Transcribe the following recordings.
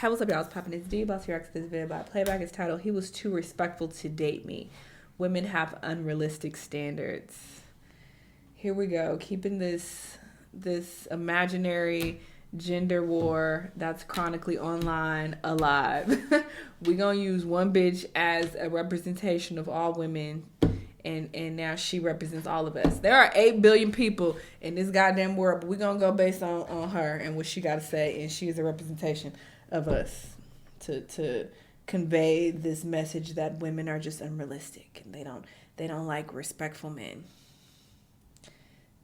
Hey, what's up, y'all? It's popping. It's D. About to react to this video by Playback. It's titled, "He Was Too Respectful to Date Me. Women Have Unrealistic Standards." Here we go. Keeping this imaginary gender war that's chronically online alive. We gonna use one bitch as a representation of all women, and now she represents all of us. There are 8 billion people in this goddamn world, but we gonna go based on her and what she gotta say, and she is a representation of us to convey this message that women are just unrealistic and they don't like respectful men.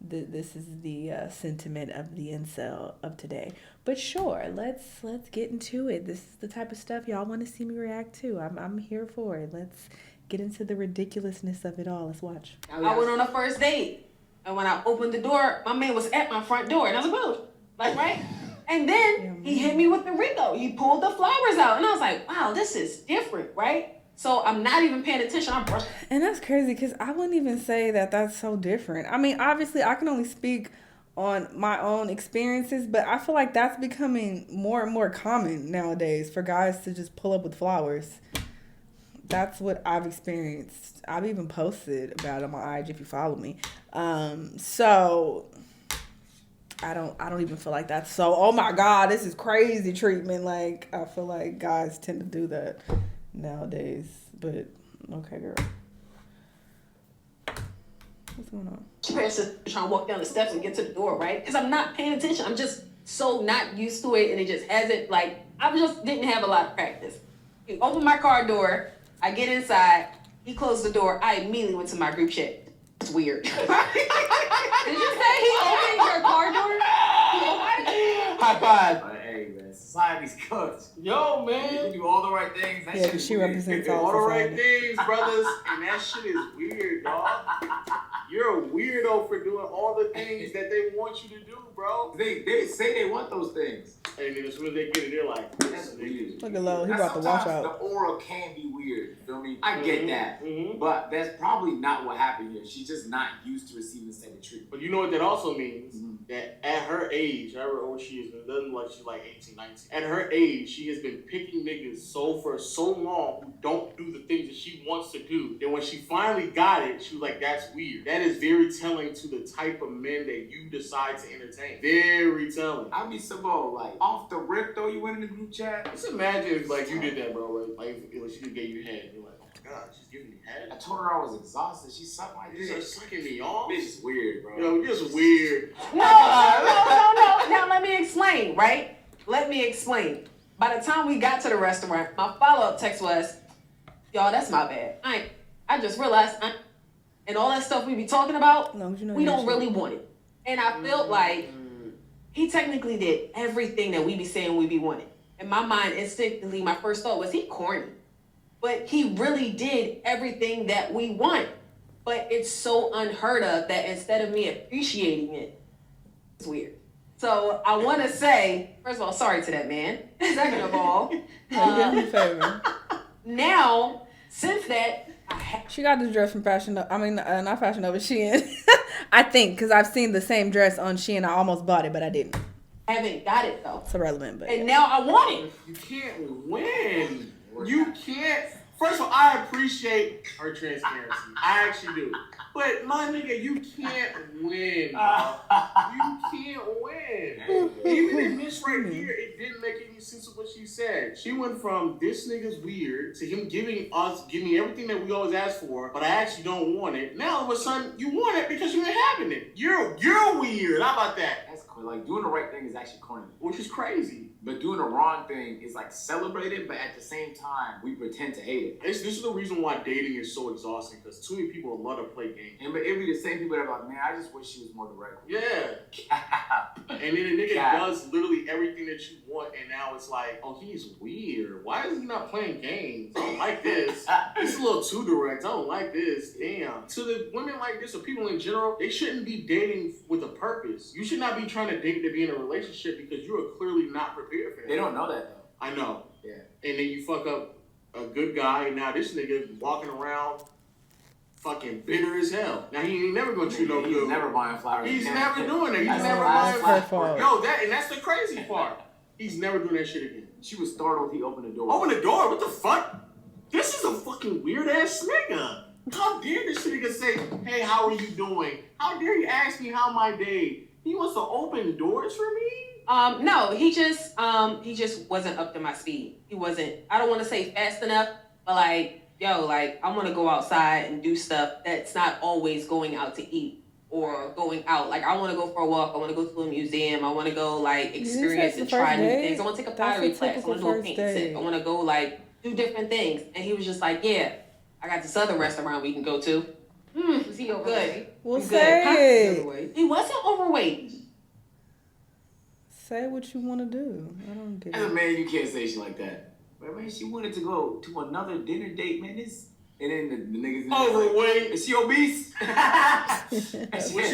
This is the sentiment of the incel of today. But sure, let's get into it. This is the type of stuff y'all want to see me react to. I'm here for it. Let's get into the ridiculousness of it all. Let's watch. I went on a first date, and when I opened the door, my man was at my front door, and I was like, "Whoa," like right. And then he hit me with the Rico. He pulled the flowers out, and I was like, "Wow, this is different, right?" So I'm not even paying attention. I'm brushing. And that's crazy because I wouldn't even say that that's so different. I mean, obviously, I can only speak on my own experiences, but I feel like that's becoming more and more common nowadays for guys to just pull up with flowers. That's what I've experienced. I've even posted about it on my IG if you follow me. So I don't even feel like that's so, oh my God, this is crazy treatment. Like, I feel like guys tend to do that nowadays. But okay, girl. What's going on? Trying to walk down the steps and get to the door, right? Because I'm not paying attention. I'm just so not used to it, and it just hasn't, like, I just didn't have a lot of practice. He opened my car door. I get inside. He closed the door. I immediately went to my group chat. It's weird. Did you say he opened your car door? High five. Hey, man, society's cooked. Yo, man. You do all the right things. That Yeah, shit because is she weird. represents All the right society. things, brothers. And that shit is weird, dog. You're a weirdo for doing all the things that they want you to do, bro. They say they want those things. And then as soon as they get it, they're like, That's weird. Look at Lo, he Now, about to watch sometimes out. the aura can be weird. You feel me? I get that. Mm-hmm. But that's probably not what happened here. She's just not used to receiving this type of treatment. But you know what that also means? Mhm. That at her age, however old she is, it doesn't look like she's like 18, 19. At her age, she has been picking niggas for so long who don't do the things that she wants to do. And when she finally got it, she was like, that's weird. That is very telling to the type of men that you decide to entertain. Very telling. I'd be so like off the rip though. You went in the group chat. Just imagine if like you did that, bro. Like if she just gave you head. You're like, oh my God, she's giving me head. I told her I was exhausted. She sucked my You dick. just sucking me off. Bitch is weird, bro. Yo, you're just weird. No. Now let me explain, right? Let me explain. By the time we got to the restaurant, my follow-up text was, "Y'all, that's my bad. I just realized and all that stuff we be talking about, Long as you know we your don't shit. really want it." And I felt like he technically did everything that we be saying we be wanting. In my mind, instinctively, my first thought was, he corny. But he really did everything that we want. But it's so unheard of that instead of me appreciating it, it's weird. So I want to say, first of all, sorry to that man. Second of all, No, you did me a favor. now, since that, She got this dress from Fashion Nova. I mean, not Fashion Nova, Shein. I think, because I've seen the same dress on Shein. I almost bought it, but I didn't. I haven't got it though. It's irrelevant, but And now I want it. You can't win. You can't. First of all, I appreciate her transparency. I actually do. But my nigga, you can't win, bro. You can't win. Even in this right here, it didn't make any sense of what she said. She went from this nigga's weird to him giving me everything that we always ask for, but I actually don't want it. Now all of a sudden, you want it because you ain't having it. You're weird. How about that? That's cool. Like doing the right thing is actually corny. Which is crazy. But doing the wrong thing is like celebrated, but at the same time, we pretend to hate it. This is the reason why dating is so exhausting, because too many people love to play games. And but it be the same people that are like, man, I just wish she was more direct. Yeah. Cap. And then the nigga God. does literally everything that you want, and now it's like, oh, he's weird. Why is he not playing games? I don't like this. This is a little too direct. I don't like this. Damn. To the women like this, or people in general, they shouldn't be dating with a purpose. You should not be trying to date to be in a relationship because you are clearly not prepared for that. They don't know that though. I know. Yeah. And then you fuck up a good guy, and now this nigga walking around fucking bitter as hell. Now he ain't never gonna treat no He's good. never buying flowers. He's never doing it. He's That's never the last buying her fault. No, that's the crazy part. He's never doing that shit again. She was startled. He opened the door. Open the door? What the fuck? This is a fucking weird ass nigga. How dare this nigga say, hey, how are you doing? How dare you ask me how my day? He wants to open doors for me? No, he just wasn't up to my speed. He wasn't, I don't want to say fast enough, but like, yo, like, I want to go outside and do stuff that's not always going out to eat or going out. Like, I want to go for a walk. I want to go to a museum. I want to go, like, experience and try new things. I want to take a pottery class. I want to do a paint sip. I want to go, like, do different things. And he was just like, yeah, I got this other restaurant we can go to. Was he overweight? Good. Well, Good. say it. He wasn't overweight. Say what you want to do. I don't get As a it. man, you can't say shit like that. But man, she wanted to go to another dinner date, man. And then the niggas Overweight. Is she obese?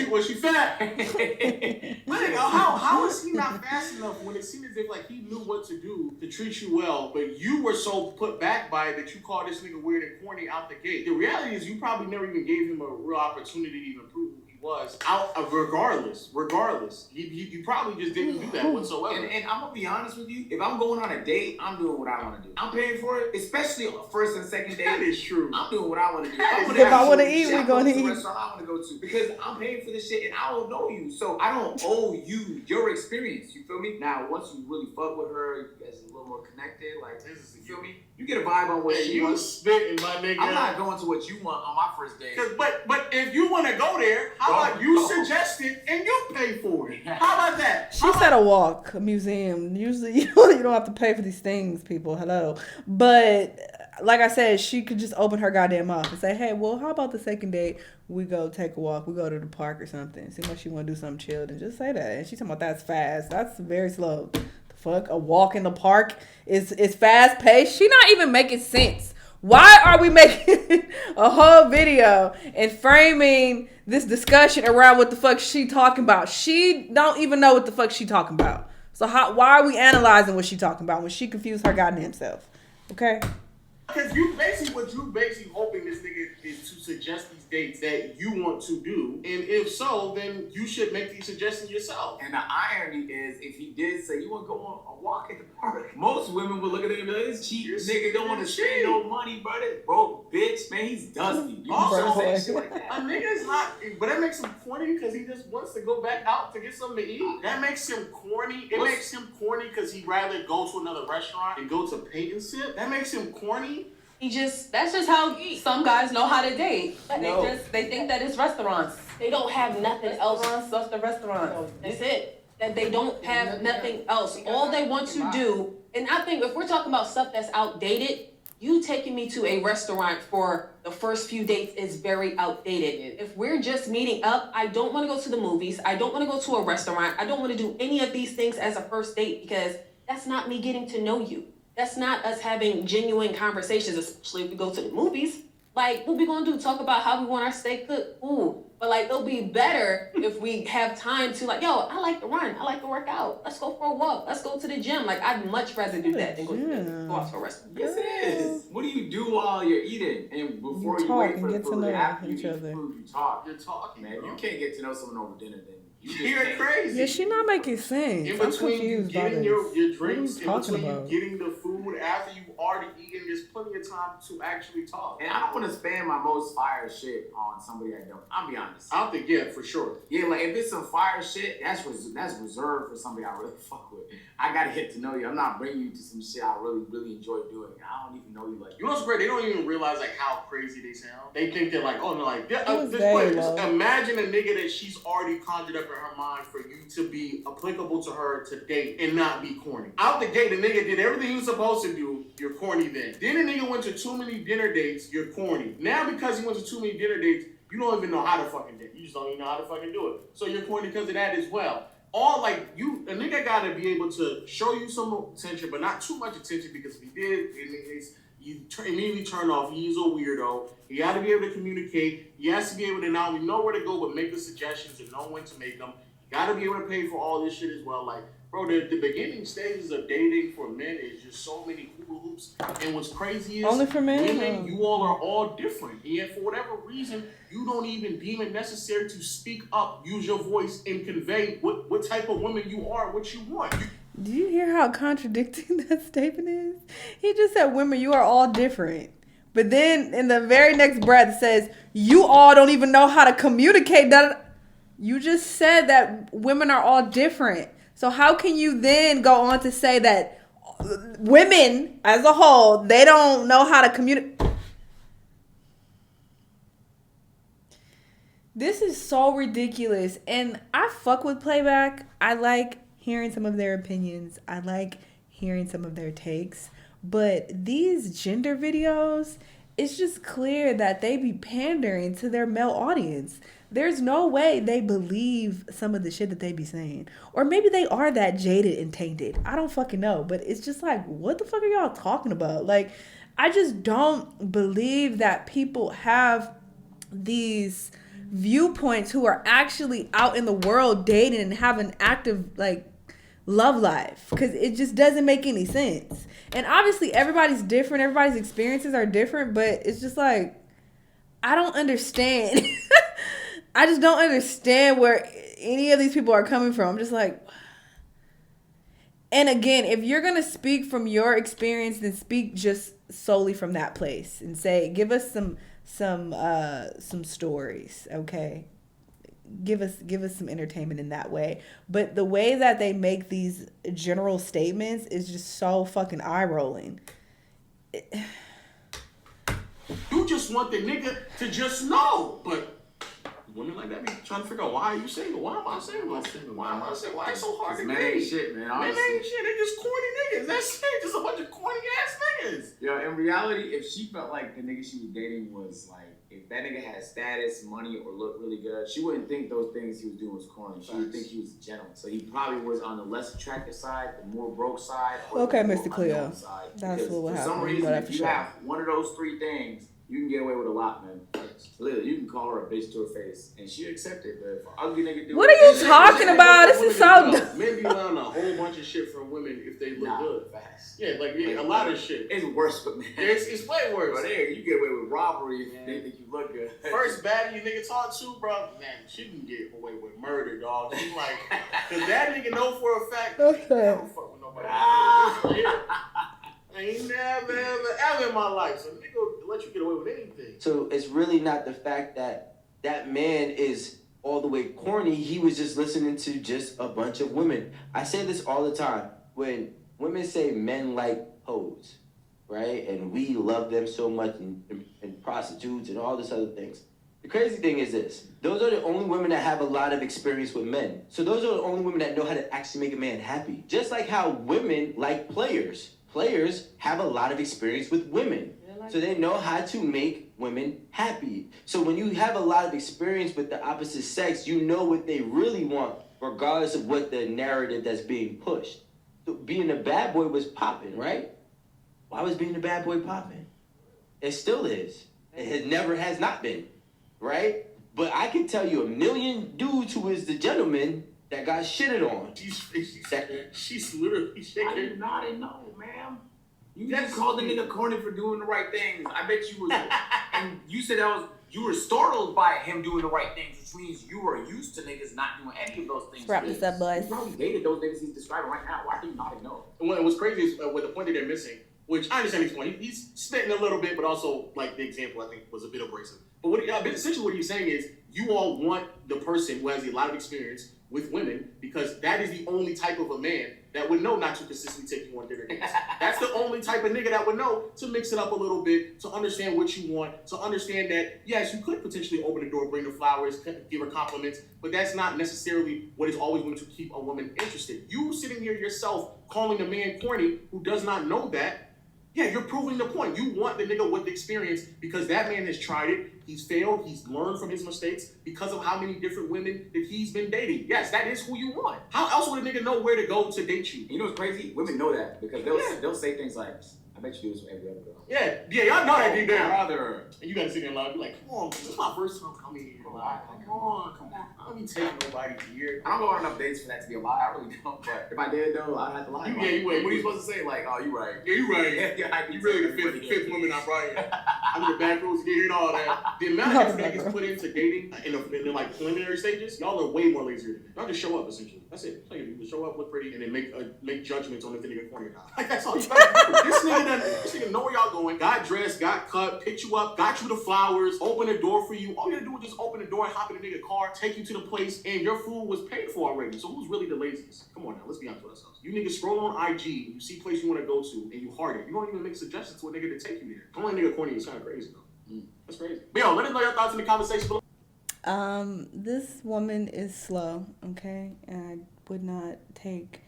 Was she fat? Nigga, how is he not fast enough when it seemed as if like he knew what to do to treat you well, but you were so put back by it that you called this nigga weird and corny out the gate? The reality is you probably never even gave him a real opportunity to even prove who he was. Regardless, you probably just didn't do that whatsoever. And I'm gonna be honest with you. If I'm going on a date, I'm doing what I want to do. I'm paying for it, especially on first and second date. That is true. I'm doing what I want to do. If I want to eat, we're going to the eat. restaurant I want to go to because I'm paying for this shit and I don't know you, so I don't owe you your experience. You feel me? Now, once you really fuck with her, you guys are a little more connected. Like, you feel me? You get a vibe on what she you wants. spitting, my nigga. I'm not going to what you want on my first date. But if you want to go there, how about you suggest it and you pay for it? How about that? She said a walk, a museum. Usually you don't have to pay for these things, people. Hello. But like I said, she could just open her goddamn mouth and say, hey, well, how about the second date? We go take a walk. We go to the park or something. Seems like she want to do something chilled and just say that. And she's talking about that's fast. That's very slow. The fuck? A walk in the park is fast paced. She not even making sense. Why are we making a whole video and framing this discussion around what the fuck she talking about? She don't even know what the fuck she talking about. So why are we analyzing what she talking about when she confused her goddamn self? Okay? Because what you basically hoping this nigga is to suggest these dates that you want to do. And if so, then you should make these suggestions yourself. And the irony is, if he did say, you want to go on a walk at the park, most women would look at him and be like, this cheap nigga don't want to spend no money, brother. Broke bitch, man, he's dusty. You also say shit like that. A nigga is not, but that makes him corny because he just wants to go back out to get something to eat. That makes him corny. It makes him corny because he'd rather go to another restaurant and go to paint and sip. That makes him corny. That's just how some guys know how to date. No. They think that it's restaurants. They don't have nothing else. That's the restaurant. That's it. That they don't have nothing else. All they want to do, and I think if we're talking about stuff that's outdated, you taking me to a restaurant for the first few dates is very outdated. If we're just meeting up, I don't want to go to the movies. I don't want to go to a restaurant. I don't want to do any of these things as a first date because that's not me getting to know you. That's not us having genuine conversations, especially if we go to the movies. Like, what we gonna do? Talk about how we want our steak cooked? Ooh. But like, it'll be better if we have time to like, yo, I like to run. I like to work out. Let's go for a walk. Let's go to the gym. Like, I'd much rather do that than go out to a restaurant. Yes, it is. What do you do while you're eating? And before you wait for the food, after you eat the food, you talk. You're talking, man. You can't get to know someone over dinner, then. You're crazy. Yeah, she not making sense. In I'm between you confused by getting this. your drinks, in between about? you getting the food, after you've already eaten, there's plenty of time to actually talk. And I don't want to spam my most fire shit on somebody I don't. I'll be honest. I don't think, yeah, for sure. Yeah, like if it's some fire shit, that's reserved for somebody I really fuck with. I gotta get to know you. I'm not bringing you to some shit I really, really enjoy doing. I don't even know you like. You know what's great? They don't even realize like how crazy they sound. They think they're like, oh no, like just imagine a nigga that she's already conjured up in her mind for you to be applicable to her to date and not be corny. Out the gate, the nigga did everything he was supposed to do. You're corny then. Then the nigga went to too many dinner dates. You're corny. Now because he went to too many dinner dates, you don't even know how to fucking date. You just don't even know how to fucking do it. So you're corny because of that as well. All like you, a nigga gotta be able to show you some attention, but not too much attention because if he did, you immediately turn off. He's a weirdo. He got to be able to communicate. He has to be able to not only know where to go, but make the suggestions and know when to make them. You got to be able to pay for all this shit as well. Like, bro, the beginning stages of dating for men is just so many hula hoops. And what's crazy is only for men. Women, you all are all different. And yet, for whatever reason, you don't even deem it necessary to speak up, use your voice, and convey what type of woman you are, what you want. Do you hear how contradicting that statement is? He just said, women, you are all different. But then in the very next breath says, you all don't even know how to communicate that. You just said that women are all different. So how can you then go on to say that women as a whole, they don't know how to communicate? This is so ridiculous. And I fuck with Playback. I like hearing some of their opinions. I like hearing some of their takes. But these gender videos, it's just clear that they be pandering to their male audience. There's no way they believe some of the shit that they be saying. Or maybe they are that jaded and tainted. I don't fucking know. But it's just like, what the fuck are y'all talking about? Like, I just don't believe that people have these viewpoints who are actually out in the world dating and have an active like love life, because it just doesn't make any sense. And obviously everybody's different, everybody's experiences are different, but it's just like, I don't understand. I just don't understand where any of these people are coming from. I'm just like, and again, if you're gonna speak from your experience, then speak just solely from that place and say, give us some stories, okay? Give us some entertainment in that way. But the way that they make these general statements is just so fucking eye-rolling. You just want the nigga to just know, but women like that be trying to figure out, why are you single? Why am I single? Why am I single? Why it's so hard to man date? ain't shit, man. Honestly. Men ain't shit. They just corny niggas. That's it. Just a bunch of corny ass niggas. Yeah, in reality, if she felt like the nigga she was dating was like, if that nigga had status, money, or looked really good, she wouldn't think those things he was doing was corny. She would think he was a gentleman. So he probably was on the less attractive side, the more broke side, or okay, the Mr. Cleo. That's what would happen. For some reason, if you have one of those three things, you can get away with a lot, man. Literally, you can call her a bitch to her face, and she accept it. But if an ugly nigga do what are you talking about? This is so dumb. Men be allowing a whole bunch of shit from women if they look good. Fast. Yeah, like a lot of shit. It's worse, but man. It's way worse. But there, you get away with robbery if they think you look good. First baddie you nigga talk to, bro, man, she can get away with murder, dog. She like, cause that nigga know for a fact, Okay. I don't fuck with nobody. I ain't never ever in my life. So nigga will let you get away with anything. So it's really not the fact that that man is all the way corny. He was just listening to just a bunch of women. I say this all the time. When women say men like hoes, right? And we love them so much and prostitutes and all this other things. The crazy thing is this. Those are the only women that have a lot of experience with men. So those are the only women that know how to actually make a man happy. Just like how women like players. Players have a lot of experience with women. So they know how to make women happy. So when you have a lot of experience with the opposite sex, you know what they really want, regardless of what the narrative that's being pushed. So being a bad boy was popping, right? Why was being a bad boy popping? It still is. It never has not been, right? But I can tell you a million dudes who is the gentleman that got shitted on. She's literally shaking. I did not know, ma'am. You just called the nigga corny for doing the right things. I bet you was, and you said you were startled by him doing the right things, which means you were used to niggas not doing any of those things. Wrap this up, boys. You probably dated those niggas he's describing right now. Why do you not know? And what's crazy is with the point that they're missing, which I understand his point. He's spitting a little bit, but also like the example I think was a bit abrasive. But essentially what he's saying is you all want the person who has a lot of experience with women because that is the only type of a man that would know not to consistently take you on dinner dates. That's the only type of nigga that would know to mix it up a little bit, to understand what you want, to understand that, yes, you could potentially open the door, bring her flowers, give her compliments, but that's not necessarily what is always going to keep a woman interested. You sitting here yourself calling a man corny who does not know that, yeah, you're proving the point. You want the nigga with experience because that man has tried it. He's failed. He's learned from his mistakes because of how many different women that he's been dating. Yes, that is who you want. How else would a nigga know where to go to date you? You know what's crazy? Women know that because they'll say things like, I bet you do this with every other girl. Yeah, y'all know that deep down. Brother. And you gotta sit there and lie, be like, come on, this is my first time coming here. Like, come on. I don't be taking nobody here. I don't go on enough dates for that to be a lie. I really don't. But if I did, though, I'd have to lie. Yeah, you would. What are you supposed to say? Like, oh, you right. Yeah, you right. Yeah, You really the fifth woman I brought here. I'm the back rows to get here and all that. The amount of effort that gets put into dating in the like preliminary stages, y'all are way more lazier than me. Y'all just show up essentially. That's it. Like, you show up, look pretty, and then make judgments on if the nigga corny or not. Like that's all you gotta do. This nigga know where y'all going. Got dressed, got cut, picked you up, got you the flowers, opened the door for you. All you gotta do is just open the door and hop in the nigga car, take you to the place, and your food was paid for already. So who's really the laziest? Come on now, let's be honest with ourselves. You niggas scroll on IG, you see place you want to go to, and you heart it. You don't even make suggestions to a nigga to take you there. Calling a nigga corny is kind of crazy though. That's crazy. But yo, let us know your thoughts in the conversation below. This woman is slow, okay? And I would not take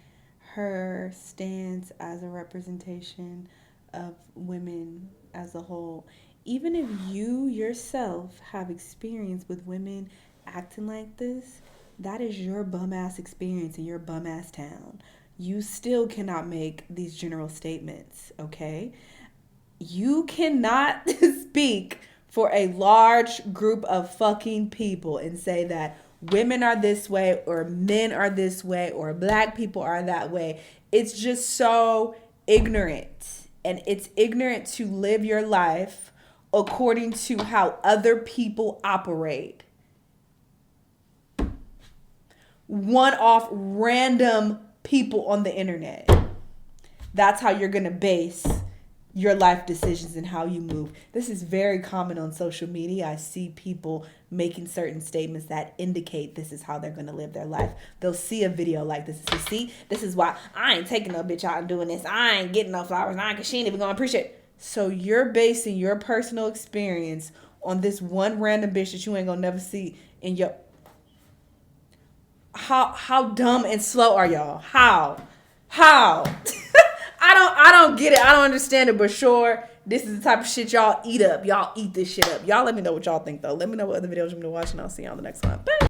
her stance as a representation of women as a whole. Even if you yourself have experience with women acting like this, that is your bum ass experience in your bum ass town. You still cannot make these general statements, okay? You cannot speak for a large group of fucking people and say that women are this way or men are this way or black people are that way. It's just so ignorant. And it's ignorant to live your life according to how other people operate. One-off random people on the internet. That's how you're going to base your life decisions and how you move. This is very common on social media. I see people making certain statements that indicate this is how they're going to live their life. They'll see a video like this and say, see, this is why I ain't taking no bitch out and doing this. I ain't getting no flowers. Because she ain't even going to appreciate it. So you're basing your personal experience on this one random bitch that you ain't going to never see in your... How dumb and slow are y'all? How? I don't get it. I don't understand it, but sure, this is the type of shit y'all eat up. Y'all eat this shit up. Y'all let me know what y'all think, though. Let me know what other videos you're going to watch, and I'll see you on the next one. Bye.